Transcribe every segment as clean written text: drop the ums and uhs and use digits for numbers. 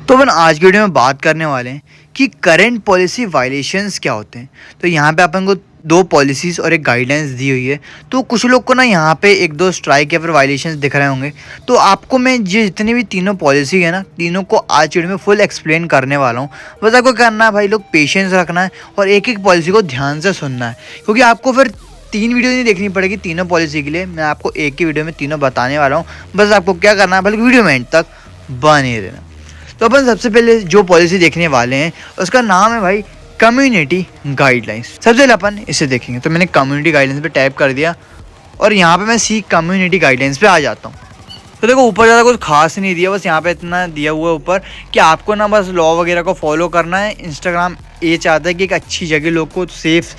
तो अपन आज की वीडियो में बात करने वाले हैं कि करंट पॉलिसी वायलेशंस क्या होते हैं। तो यहाँ पे अपन को दो पॉलिसीज़ और एक गाइडलाइंस दी हुई है। तो कुछ लोग को ना यहाँ पे एक दो स्ट्राइक या फिर वायलेशंस दिख रहे होंगे। तो आपको मैं जितनी भी तीनों पॉलिसी है ना, तीनों को आज वीडियो में फुल एक्सप्लेन करने वाला हूँ। बस आपको करना है भाई लोग, पेशेंस रखना है और एक एक पॉलिसी को ध्यान से सुनना है, क्योंकि आपको फिर 3 वीडियो नहीं देखनी पड़ेगी तीनों पॉलिसी के लिए। मैं आपको एक ही वीडियो में तीनों बताने वाला हूँ। बस आपको क्या करना है, बल्कि वीडियो में एंड तक बने रहना। तो अपन सबसे पहले जो पॉलिसी देखने वाले हैं उसका नाम है भाई कम्युनिटी गाइडलाइंस। सबसे पहले अपन इसे देखेंगे। तो मैंने कम्युनिटी गाइडलाइंस पे टैप कर दिया और यहाँ पे मैं सी कम्युनिटी गाइडलाइंस पे आ जाता हूँ। तो देखो ऊपर ज़्यादा कुछ खास नहीं दिया, बस यहाँ पे इतना दिया हुआ है ऊपर कि आपको ना बस लॉ वगैरह को फॉलो करना है। इंस्टाग्राम ये चाहता है कि एक अच्छी जगह लोग को, सेफ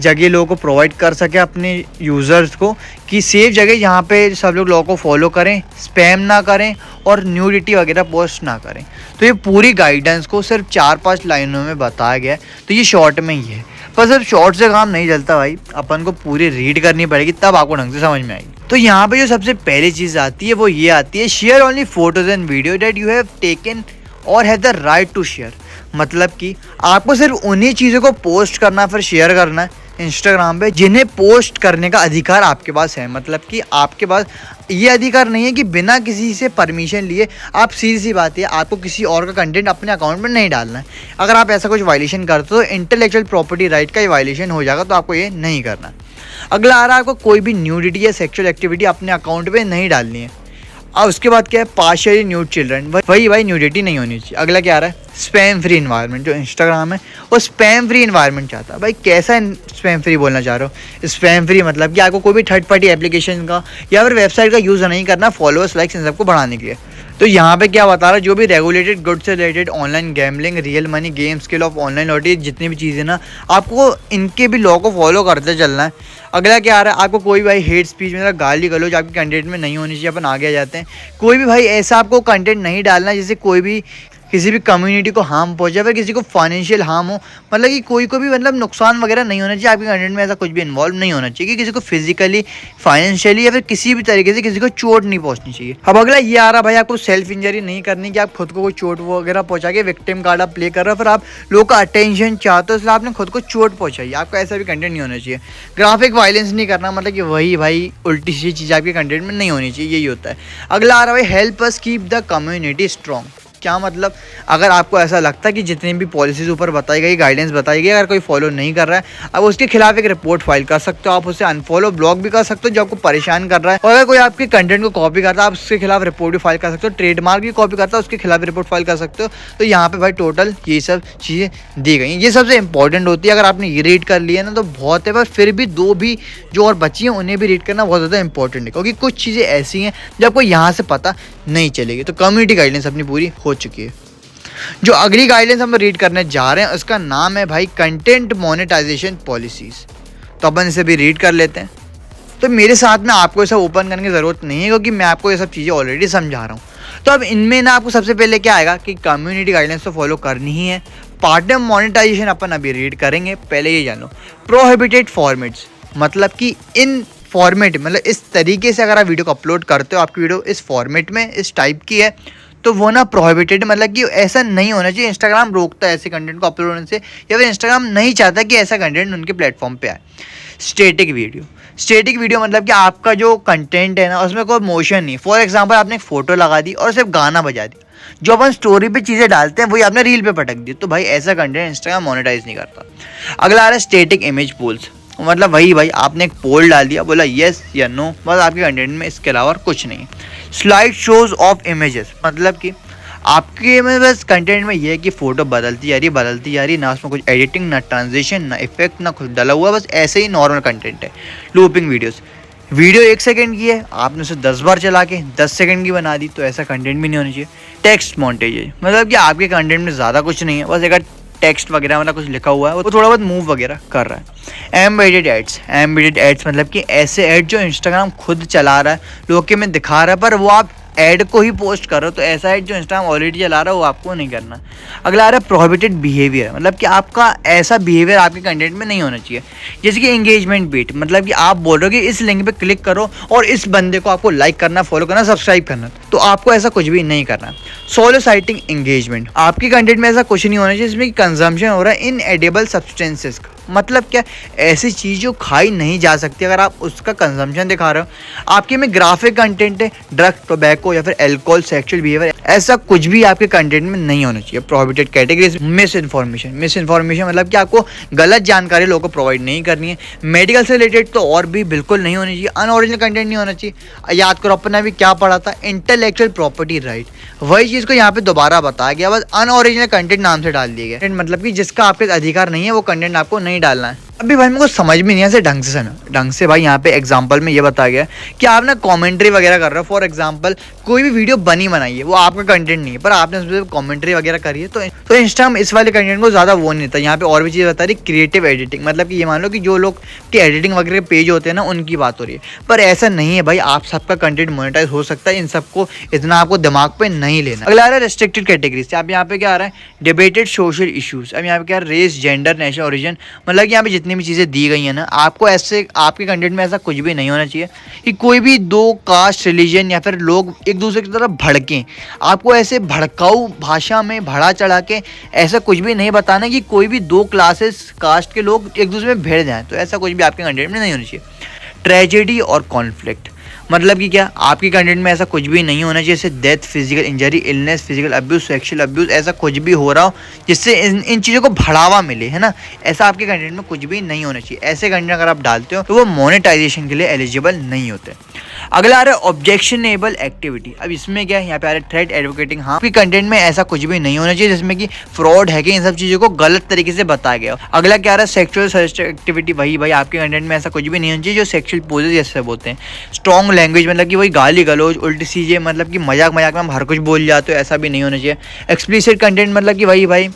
जगह लोगों को प्रोवाइड कर सके अपने यूज़र्स को, कि सेफ जगह जहाँ पे सब लोग लॉ को फॉलो करें, स्पैम ना करें और न्यूडिटी वगैरह पोस्ट ना करें। तो ये पूरी गाइडेंस को सिर्फ 4-5 लाइनों में बताया गया है। तो ये शॉर्ट में ही है, पर सिर्फ शॉर्ट से काम नहीं चलता भाई, अपन को पूरी रीड करनी पड़ेगी, तब आपको ढंग से समझ में आएगी। तो यहाँ पे जो सबसे पहली चीज़ आती है वो ये आती है, share only photos and video that you have taken और have the right to share. मतलब कि आपको सिर्फ उन्हीं चीज़ों को पोस्ट करना फिर शेयर करना है इंस्टाग्राम पे जिन्हें पोस्ट करने का अधिकार आपके पास है। मतलब कि आपके पास ये अधिकार नहीं है कि बिना किसी से परमिशन लिए आप, सीधी सी बात है, आपको किसी और का कंटेंट अपने अकाउंट में नहीं डालना है। अगर आप ऐसा कुछ वायलेशन करते हो तो इंटेलेक्चुअल प्रॉपर्टी राइट का ये वायलेशन हो जाएगा, तो आपको ये नहीं करना। अगला आ रहा है, आपको कोई भी न्यूडिटी या सेक्सुअल एक्टिविटी अपने अकाउंट पर नहीं डालनी है। और उसके बाद क्या है, पार्शियली न्यूड चिल्ड्रन, वही भाई न्यूडिटी नहीं होनी चाहिए। अगला क्या आ रहा है, स्पैम फ्री इन्वायरमेंट। जो इंस्टाग्राम है वो स्पैम फ्री इन्वायरमेंट चाहता है। भाई कैसा स्पैम फ्री बोलना चाह रहे हो? स्पैम फ्री मतलब कि आपको कोई भी थर्ड पार्टी एप्लीकेशन का या फिर वेबसाइट का यूज़ नहीं करना फॉलोअर्स, लाइक्स इन सबको बढ़ाने के लिए। तो यहाँ पे क्या बता रहा है, जो भी रेगुलेटेड गुड्स से related online gambling, real money game, skill of online lottery, जितनी भी चीज़ें ना, आपको इनके भी लॉ को फॉलो करते चलना है। अगला क्या आ रहा है, आपको कोई भाई हेट स्पीच मतलब गाली गलौज आपके कंटेंट में नहीं होनी चाहिए। अपन आगे आ जाते हैं। कोई भी भाई ऐसा आपको कंटेंट नहीं डालना जिससे कोई भी किसी भी कम्युनिटी को हार्म पहुंचे, फिर किसी को फाइनेंशियल हार्म हो, मतलब कि कोई को भी मतलब नुकसान वगैरह नहीं होना चाहिए। आपके कंटेंट में ऐसा कुछ भी इन्वॉल्व नहीं होना चाहिए कि किसी को फिजिकली, फाइनेंशियली या फिर किसी भी तरीके से किसी को चोट नहीं पहुंचनी चाहिए। अब अगला ये आ रहा भाई, आपको सेल्फ इंजरी नहीं करनी कि आप खुद को कोई चोट वगैरह पहुंचा के विक्टिम कार्ड आप प्ले कर रहे हो, फिर आप लोगों का अटेंशन चाहते हो, इसलिए आपने खुद को चोट पहुंचाई। आपका ऐसा भी कंटेंट नहीं होना चाहिए। ग्राफिक वायलेंस नहीं करना, मतलब कि वही भाई उल्टी सीधी चीज़ आपके कंटेंट में नहीं होनी चाहिए, यही होता है। अगला आ रहा भाई, help us keep the community strong. क्या मतलब, अगर आपको ऐसा लगता है कि जितनी भी पॉलिसीज़ ऊपर बताई गई, गाइडेंस बताई गई, अगर कोई फॉलो नहीं कर रहा है, अब उसके खिलाफ एक रिपोर्ट फाइल कर सकते हो। आप उसे अनफॉलो, ब्लॉक भी कर सकते हो जो आपको परेशान कर रहा है। और अगर कोई आपके कंटेंट को कॉपी करता है, आप उसके खिलाफ रिपोर्ट भी फाइल कर सकते हो। ट्रेडमार्क भी कॉपी करता है, उसके खिलाफ रिपोर्ट फाइल कर सकते हो। तो यहाँ पे भाई टोटल ये सब चीज़ें दी गई हैं। ये सबसे इंपॉर्टेंट होती है। अगर आपने ये रीड कर लिया ना तो बहुत है, पर फिर भी दो भी जो और बची हैं उन्हें भी रीड करना बहुत ज़्यादा इंपॉर्टेंट है, क्योंकि कुछ चीज़ें ऐसी हैं जो आपको यहाँ से पता नहीं चलेगी। तो कम्युनिटी गाइडलाइंस अपनी पूरी हो चुकी है। जो अगली गाइडेंस हम रीड करने जा रहे हैं उसका नाम है भाई कंटेंट मोनेटाइजेशन पॉलिसीज। तो अपन इसे भी रीड कर लेते हैं। तो मेरे साथ में आपको ये सब ओपन करने की ज़रूरत नहीं है, क्योंकि मैं आपको ये सब चीज़ें ऑलरेडी समझा रहा हूँ। तो अब इनमें ना आपको सबसे पहले क्या आएगा कि कम्युनिटी गाइडेंस तो फॉलो करनी ही है। पार्टनर मोनेटाइजेशन अपन अभी रीड करेंगे। पहले ये जानो, प्रोहिबिटेड फॉर्मेट्स, मतलब कि इन फॉर्मेट, मतलब इस तरीके से अगर आप वीडियो को अपलोड करते हो, आपकी वीडियो इस फॉर्मेट में, इस टाइप की है, तो वो ना प्रोहिबिटेड, मतलब कि ऐसा नहीं होना चाहिए। इंस्टाग्राम रोकता है ऐसे कंटेंट को अपलोड होने से, या फिर इंस्टाग्राम नहीं चाहता कि ऐसा कंटेंट उनके प्लेटफॉर्म पे आए। स्टैटिक वीडियो मतलब कि आपका जो कंटेंट है ना उसमें कोई मोशन नहीं। फॉर एग्जांपल आपने एक फ़ोटो लगा दी और सिर्फ गाना बजा दिया, जो अपन स्टोरी पे चीज़ें डालते हैं वही आपने रील पे पटक दी, तो भाई ऐसा कंटेंट इंस्टाग्राम मोनेटाइज नहीं करता। अगला आ रहा है स्टैटिक इमेज पोल्स, मतलब वही भाई आपने एक पोल डाल दिया, बोला येस या नो, बस आपके कंटेंट में इसके अलावा और कुछ नहीं। स्लाइड शोज ऑफ इमेजेस, मतलब कि आपके में बस कंटेंट में ये है कि फ़ोटो बदलती जा रही, ना उसमें कुछ एडिटिंग, ना ट्रांजिशन, ना इफेक्ट, ना कुछ डाला हुआ, बस ऐसे ही नॉर्मल कंटेंट है। लूपिंग वीडियो 1 सेकंड की है, आपने उसे 10 बार चला के 10 सेकंड की बना दी, तो ऐसा कंटेंट भी नहीं होना चाहिए। टेक्स्ट मॉन्टेज, मतलब कि आपके कंटेंट में ज़्यादा कुछ नहीं है, बस एक टेक्स्ट वगैरह मतलब कुछ लिखा हुआ है, वो थोड़ा बहुत मूव वगैरह कर रहा है। एम्बेडेड एड्स मतलब कि ऐसे ऐड जो इंस्टाग्राम खुद चला रहा है, लोगों के में दिखा रहा है, पर वो आप ऐड को ही पोस्ट करो, तो ऐसा ऐड जो इंस्टाग्राम ऑलरेडी चला रहा है वो आपको नहीं करना। अगला आ रहा है प्रोहिबिटेड बिहेवियर, मतलब कि आपका ऐसा बिहेवियर आपके कंटेंट में नहीं होना चाहिए। जैसे कि एंगेजमेंट बेट, मतलब कि आप बोल रहे हो कि इस लिंक पे क्लिक करो और इस बंदे को आपको लाइक करना, फॉलो करना, सब्सक्राइब करना, तो आपको ऐसा कुछ भी नहीं करना। सोलो साइटिंग एंगेजमेंट, आपकी कंटेंट में ऐसा कुछ नहीं होना चाहिए जिसमें कंजम्पशन हो रहा है इन एडिबल सब्सटेंसेस का। मतलब क्या, ऐसी चीज़ जो खाई नहीं जा सकती, अगर आप उसका कंजम्पशन दिखा रहे हो। आपके में ग्राफिक कंटेंट है, ड्रग, टोबैको या फिर एल्कोहल, सेक्सुअल बिहेवियर, ऐसा कुछ भी आपके कंटेंट में नहीं होना चाहिए। प्रोहिबिटेड कैटेगरीज, मिस इन्फॉर्मेशन मतलब कि आपको गलत जानकारी लोगों को प्रोवाइड नहीं करनी है। मेडिकल से रिलेटेड तो और भी बिल्कुल नहीं होनी चाहिए। अनओरिजिनल कंटेंट नहीं होना चाहिए। याद करो अपने भी क्या पढ़ा था, इंटेलेक्चुअल प्रॉपर्टी राइट, वही चीज़ को यहाँ पे दोबारा बताया गया, बस अनओरिजिनल कंटेंट नाम से डाल दिया गया। मतलब कि जिसका आपके अधिकार नहीं है वो कंटेंट आपको नहीं डालना है। अभी भाई मेरे को समझ में नहीं है ढंग से भाई यहाँ पे एग्जांपल में ये बताया गया कि आप ना कमेंट्री वगैरह कर रहे हो। फॉर एग्जांपल कोई भी वीडियो बनी बनाई है, वो आपका कंटेंट नहीं है, पर आपने उसमें कमेंट्री वगैरह करी है, तो इंस्टाग्राम इस वाले कंटेंट को ज़्यादा वो नहीं था। यहाँ पे और भी चीज़ बता रही, क्रिएटिव एडिटिंग, मतलब कि ये मान लो कि जो लोग के एडिटिंग वगैरह के पेज होते हैं ना, उनकी बात हो रही है। पर ऐसा नहीं है भाई, आप सबका कंटेंट मोनेटाइज हो सकता है, इन सबको इतना आपको दिमाग पे नहीं लेना। अगला आ रहा है रेस्ट्रिक्टेड कैटेगरीज। आप यहाँ पे क्या आ रहा है, डिबेटेड सोशल इशूज़। अब यहाँ पे क्या है, रेस, जेंडर, नेशनल ओरिजिन, मतलब कि यहाँ पे जितनी भी चीज़ें दी गई है ना, आपको ऐसे आपके कंटेंट में ऐसा कुछ भी नहीं होना चाहिए कि कोई भी दो कास्ट, रिलीजन या फिर लोग एक दूसरे की तरफ भड़कें। आपको ऐसे भड़काऊ भाषा में भड़ा चढ़ा के ऐसा कुछ भी नहीं बताना कि कोई भी दो क्लासेस कास्ट के लोग एक दूसरे में भिड़ जाएं, तो ऐसा कुछ भी आपके कंटेंट में नहीं होना चाहिए। ट्रेजेडी और कॉन्फ्लिक्ट, मतलब कि क्या, आपके कंटेंट में ऐसा कुछ भी नहीं होना चाहिए जैसे death, physical injury, illness, physical abuse, sexual abuse, ऐसा कुछ भी हो रहा हो जिससे इन चीज़ों को बढ़ावा मिले, है ना, ऐसा आपके कंटेंट में कुछ भी नहीं होना चाहिए। ऐसे कंटेंट अगर आप डालते हो तो वो मोनेटाइजेशन के लिए एलिजिबल नहीं होते। अगला आ रहा है ऑब्जेक्शनेबल एक्टिविटी। अब इसमें क्या है, यहाँ पे आ रहा है थ्रेट एडवोकेटिंग। हाँ, आपके कंटेंट में ऐसा कुछ भी नहीं होना चाहिए जिसमें कि फ्रॉड है कि इन सब चीज़ों को गलत तरीके से बताया गया हो। अगला क्या आ रहा है, सेक्सुअल सजेस्टिव एक्टिविटी। वही भाई आपके कंटेंट में ऐसा कुछ भी नहीं होना चाहिए जो सेक्सुअल पोजेस जैसे बोलते हैं। स्ट्रॉन्ग लैंग्वेज, मतलब कि वही गाली गलौज, उल्टी चीज़ें, मतलब कि मजाक में हम हर कुछ बोल जाते हो, ऐसा भी नहीं होना चाहिए। एक्सप्लिसिट कंटेंट, मतलब कि वही भाई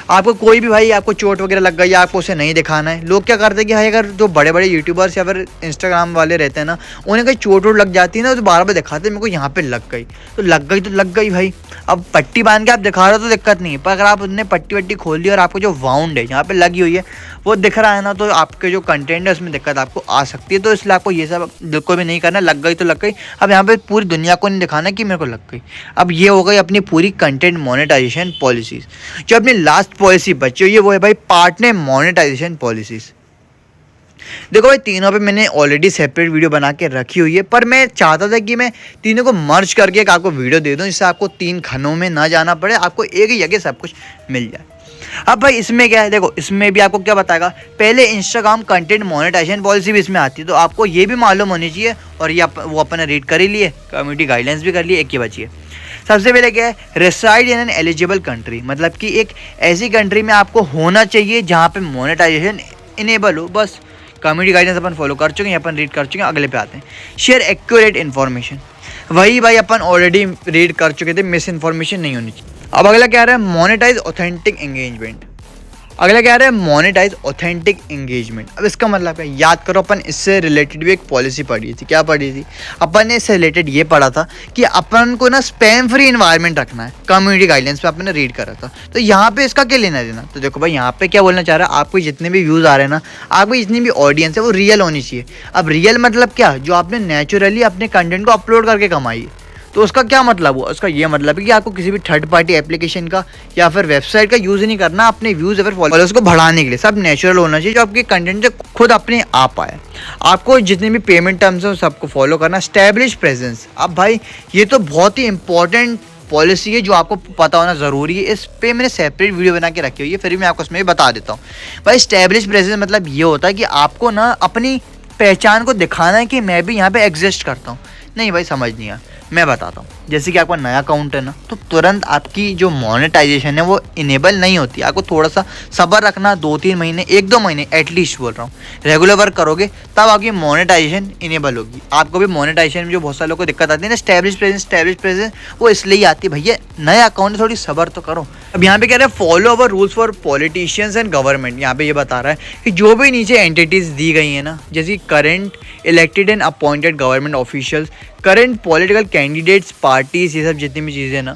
आपको कोई भी भाई आपको चोट वगैरह लग गई, आपको उसे नहीं दिखाना है। लोग क्या करते हैं कि भाई अगर जो बड़े बड़े यूट्यूबर्स या फिर इंस्टाग्राम वाले रहते हैं ना, उन्हें कहीं चोट वोट लग जाती है ना, तो बार बार दिखाते हैं मेरे को यहाँ पे लग गई, तो लग गई भाई। अब पट्टी बांध के आप दिखा रहे हो तो दिक्कत नहीं है, पर अगर आप उन्हें पट्टी वट्टी खोल दी और आपको जो वाउंड है यहाँ पे लगी हुई है वो दिख रहा है ना, तो आपके जो कंटेंट है उसमें दिक्कत आपको आ सकती है। तो इसलिए आपको ये सब बिल्कुल भी नहीं करना। लग गई तो लग गई। अब यहाँ पे पूरी दुनिया को नहीं दिखाना कि मेरे को लग गई। अब ये हो गई अपनी पूरी कंटेंट मोनेटाइजेशन पॉलिसीज़। जो अपनी लास्ट पॉलिसी बची हुई है वो है भाई पार्टनर मोनेटाइजेशन पॉलिसीज़। देखो भाई, तीनों पे मैंने ऑलरेडी सेपरेट वीडियो बना के रखी हुई है, पर मैं चाहता था कि मैं तीनों को मर्ज करके एक आपको वीडियो दे दूं, जिससे आपको तीन खनों में ना जाना पड़े, आपको एक ही जगह सब कुछ मिल जाए। अब भाई इसमें क्या है, देखो इसमें भी आपको क्या बताएगा, पहले इंस्टाग्राम कंटेंट मोनेटाइजेशन पॉलिसी भी इसमें आती है, तो आपको ये भी मालूम होनी चाहिए। और ये वो अपन ने रीड कर ही लिए, कम्युनिटी गाइडलाइंस भी कर लिए, एक ही बची है। सबसे पहले क्या है, रेसाइड इन एन एलिजिबल कंट्री, मतलब कि एक ऐसी कंट्री में आपको होना चाहिए जहाँ पे मोनेटाइजेशन इनेबल हो। बस कम्युनिटी गाइडेंस अपन फॉलो कर चुके हैं, अपन रीड कर चुके हैं। अगले पे आते हैं, शेयर एक्यूरेट इन्फॉर्मेशन। वही भाई अपन ऑलरेडी रीड कर चुके थे, मिस इन्फॉर्मेशन नहीं होनी चाहिए। अब अगला क्या आ रहा है, मोनेटाइज ऑथेंटिक एंगेजमेंट। अगला क्या आ रहा है, मोनेटाइज ऑथेंटिक एंगेजमेंट। अब इसका मतलब है, याद करो अपन इससे रिलेटेड भी एक पॉलिसी पढ़ी थी। क्या पढ़ी थी अपन ने, इससे रिलेटेड ये पढ़ा था कि अपन को ना स्पैम फ्री इन्वायरमेंट रखना है। कम्युनिटी गाइडलाइंस पे अपन ने रीड करा था, तो यहाँ पे इसका क्या लेना देना। तो देखो भाई, यहाँ पे क्या बोलना चाह रहा है, आपको जितने भी व्यूज़ आ रहे हैं ना, आपको जितनी भी ऑडियंस है वो रियल होनी चाहिए। अब रियल मतलब क्या, जो आपने नेचुरली अपने कंटेंट को अपलोड करके कमाई है। तो उसका क्या मतलब हुआ, उसका ये मतलब है कि आपको किसी भी थर्ड पार्टी एप्लीकेशन का या फिर वेबसाइट का यूज़ नहीं करना अपने व्यूज़ या फिर फॉलोअर्स को बढ़ाने के लिए। सब नेचुरल होना चाहिए, जो आपके कंटेंट से खुद अपने आप आए। आपको जितने भी पेमेंट टर्म्स हैं सबको फॉलो करना। स्टैब्लिश प्रेजेंस, अब भाई ये तो बहुत ही इंपॉर्टेंट पॉलिसी है जो आपको पता होना ज़रूरी है। इस पे मैंने सेपरेट वीडियो बना के रखी हुई है, फिर भी मैं आपको उसमें बता देता हूँ। भाई स्टैब्लिश प्रेजेंस मतलब ये होता है कि आपको ना अपनी पहचान को दिखाना है कि मैं भी यहाँ पे एग्जिस्ट करता हूँ। नहीं भाई, समझ नहीं आया, मैं बताता हूँ। जैसे कि आपका नया अकाउंट है ना, तो तुरंत आपकी जो मोनेटाइजेशन है वो इनेबल नहीं होती। आपको थोड़ा सा सब्र रखना, 2-3 महीने, 1-2 महीने एटलीस्ट बोल रहा हूँ, रेगुलर वर्क करोगे तब आपकी मोनेटाइजेशन इनेबल होगी। आपको भी मोनेटाइजेशन में जो बहुत सारे लोगों को दिक्कत आती है ना, स्टैब्लिश प्रेजेंस वो इसलिए आती है। भैया नया अकाउंट है, थोड़ी सब्र तो करो। अब यहाँ पे कह रहे हैं follow our rules for politicians and government. यहाँ पे ये बता रहा है कि जो भी नीचे एंटिटीज़ दी गई हैं ना, जैसे current elected and appointed government officials, current political candidates, parties, ये सब जितनी भी चीज़ें ना,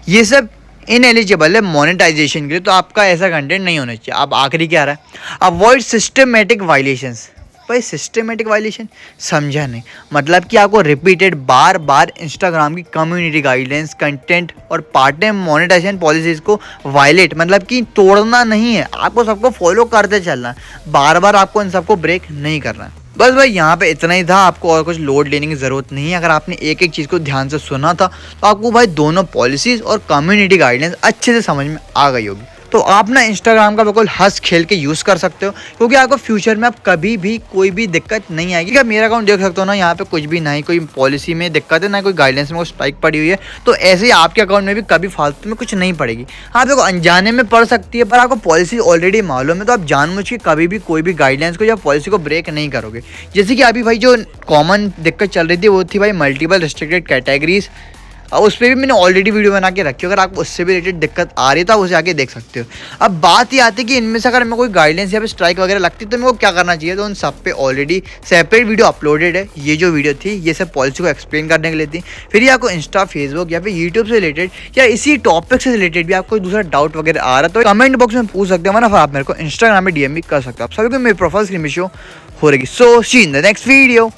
ये सब इनएलिजिबल है मोनेटाइजेशन के लिए। तो आपका ऐसा कंटेंट नहीं होना चाहिए। अब आखिरी क्या आ रहा है, अवॉइड सिस्टमेटिक वायलेशंस। भाई सिस्टमेटिक वायलेशन समझा नहीं, मतलब कि आपको रिपीटेड बार बार इंस्टाग्राम की कम्युनिटी गाइडलाइंस, कंटेंट और पार्ट टाइम मोनेटाइजेशन पॉलिसीज़ को वायलेट, मतलब कि तोड़ना नहीं है, आपको सबको फॉलो करते चलना है, बार बार आपको इन सबको ब्रेक नहीं करना है। बस भाई यहाँ पे इतना ही था, आपको और कुछ लोड लेने की ज़रूरत नहीं है। अगर आपने एक एक चीज़ को ध्यान से सुना था तो आपको भाई दोनों पॉलिसीज़ और कम्युनिटी गाइडलाइंस अच्छे से समझ में आ गई होगी। तो आप ना इंस्टाग्राम का बिल्कुल हंस खेल के यूज़ कर सकते हो, क्योंकि आपको फ्यूचर में आप कभी भी कोई भी दिक्कत नहीं आएगी। क्या मेरा अकाउंट देख सकते हो ना, यहाँ पे कुछ भी नहीं, कोई पॉलिसी में दिक्कत है ना, कोई गाइडेंस में कोई स्ट्राइक पड़ी हुई है, तो ऐसे ही आपके अकाउंट में भी कभी फालतू में कुछ नहीं पड़ेगी। हाँ देखो अनजाने में पड़ सकती है, पर आपको पॉलिसी ऑलरेडी मालूम है, तो आप जानबूझ के कभी भी कोई भी गाइडेंस को या पॉलिसी को ब्रेक नहीं करोगे। जैसे कि अभी भाई जो कॉमन दिक्कत चल रही थी वो थी भाई मल्टीपल रिस्ट्रिक्टेड कैटेगरीज, और उस पर भी मैंने ऑलरेडी वीडियो बना के रखी है। अगर आपको उससे भी रिलेटेड दिक्कत आ रही है तो आप उसे आके देख सकते हो। अब बात ये आती है कि इनमें से अगर मैं कोई गाइडेंस या फिर स्ट्राइक वगैरह लगती तो मेरे को क्या करना चाहिए, तो उन सब पे ऑलरेडी सेपरेट वीडियो अपलोडेड है। ये जो वीडियो थी ये सब पॉलिसी को एक्सप्लेन करने के लिए थी। फिर ये आपको इंस्टा, फेसबुक या फिर यूट्यूब से रिलेटेड या इसी टॉपिक से रिलेटेड भी आपको दूसरा डाउट वगैरह आ रहा है तो कमेंट बॉक्स में पूछ सकते हो, वरना फिर आप मेरे को इंस्टाग्राम में DM भी कर सकते हो। आप सभी को मेरे प्रोफाइल स्क्रीन में शो हो रहेगी। सो सी इन द नेक्स्ट वीडियो।